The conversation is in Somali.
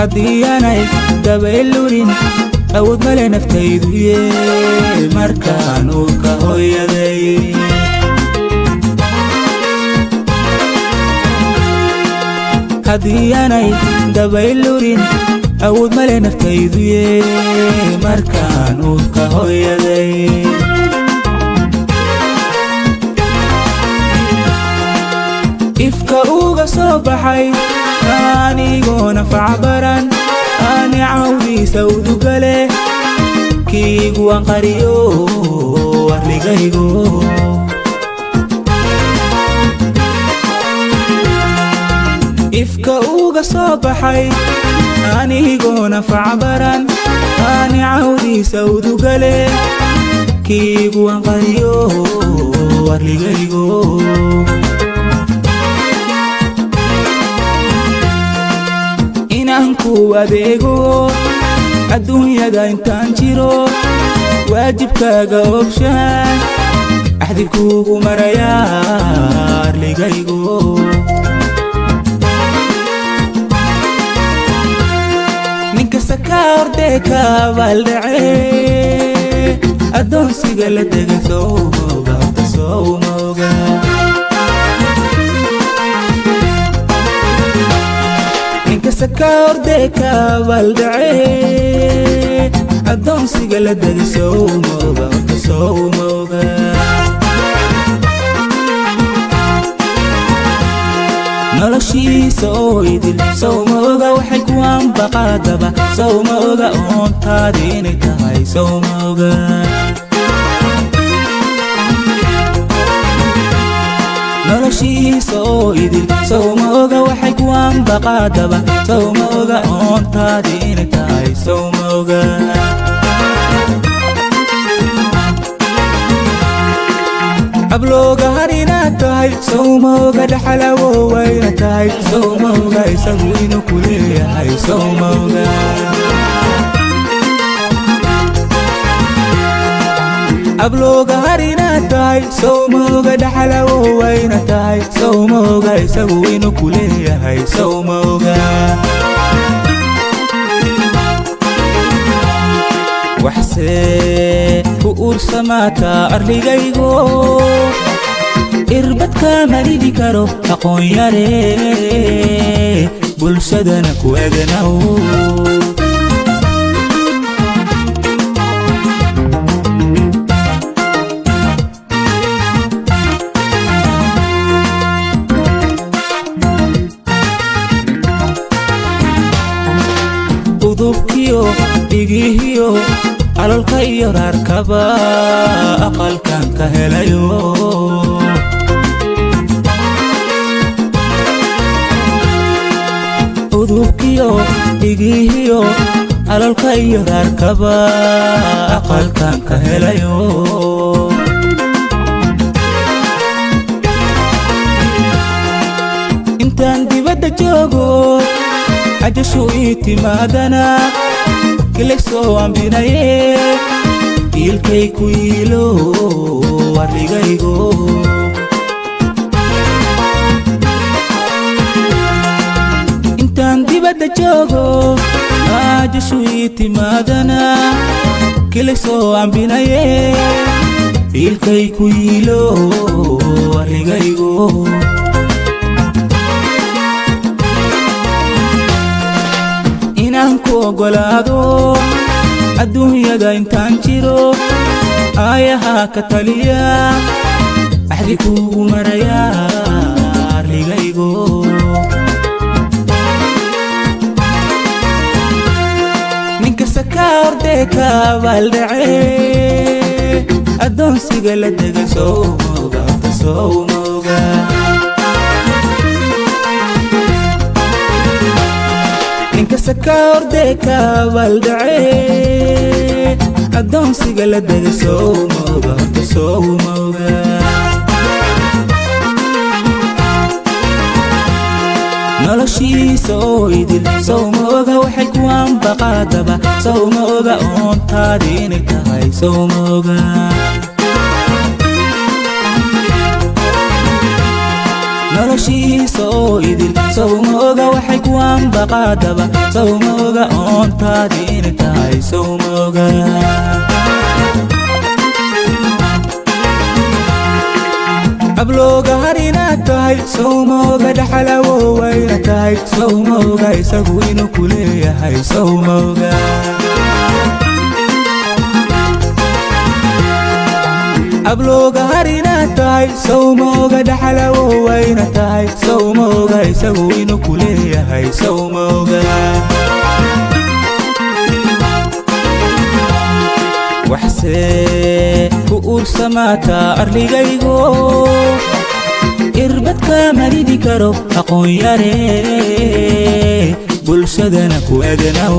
haddii aanay dabaylurin awood male naftaydu markaan uurka hooyaday haddii aanay dabaylurin awood male naftaydu markaan uurka hooyaday ifka uga soo baxay anigoo nafac baran ani cawdiisa udugale kiigu aan qariyo warligaygo ifka uga soo baxay anigoo nafac baran ani cawdiisa udugale kiigu aan qariyo warligaygo inanku adeego adduunyada intaan jiro waajibkaaga obshaan axdi kuugu marayaa arligaygo ninkasta ka ordee kaabaldhace addoonsiga la dega sowmoga ninkasta ordee kaabaldhace addoonsiga la dega sowmoga noloshiisa oo idil sowmoga waxay ku anbaqaadaba sowmoga oontaadi inay tahay sowmoga noloshiisa oo idil sowmoga waxay ku anbaqaadaba sowmoga oontaadi inay tahay sowmoga ablooga harina tahay sowmoga dhaxalawo wayna tahay sowmoga isagu inuu ku leeyahay sowmoga ablooga harina tahay sowmoga dhaxalawo wayna tahay sowmoga isagu inuu ku leeyahay sowmoga waxse ku ursamaata arligaygo irbadka maridi karo aqoon yare bulshadana ku egnow udubkiyo dhigihiyo alolka iyo raarkaba aqalkan ka helayo udubkiyo dhigihiyo alolka iyo raarkaba aqalkan ka helayo intaan dibadda joogo ajashu ii timaadana kilegsoo ambinaye ilkay ku yiilo warligaygo intaan dibadda joogo ajashu ii timaadana kilegsoo ambinaye ilkay ku yiilo warligaygo inanku ogolaado adduunyada intaan jiro aayaha ka taliya axdi kuugu marayaa arligaygo ninkasta ka ordee kaabaldhace addoonsiga la dega sowmoga ninkasta ka ordee kaabaldhace addoonsiga la dega sowmoga noloshiisa oo idil sowmoga waxay ku anbaqaadaba sowmoga oontaadi inay tahay sowmoga noloshiisa oo idil sowmoga waxay ku anbaqaadaba sowmoga oga oontaadi inay tahay sow ma oga ablooga har inaad tahay sow ma oga dhaxalawoowa inaad tahay sow ma oga isagu inuu ku leeyahay sow ma oga ablooga har inaad tahay sow ma oga dhaxalawoowa inaad tahay sow ma oga isagu inuu ku leeyahay sow ma oga waxsee ku uursamaataa arligaygo irbadka maridi karo aqoon yare bulshadana ku adanow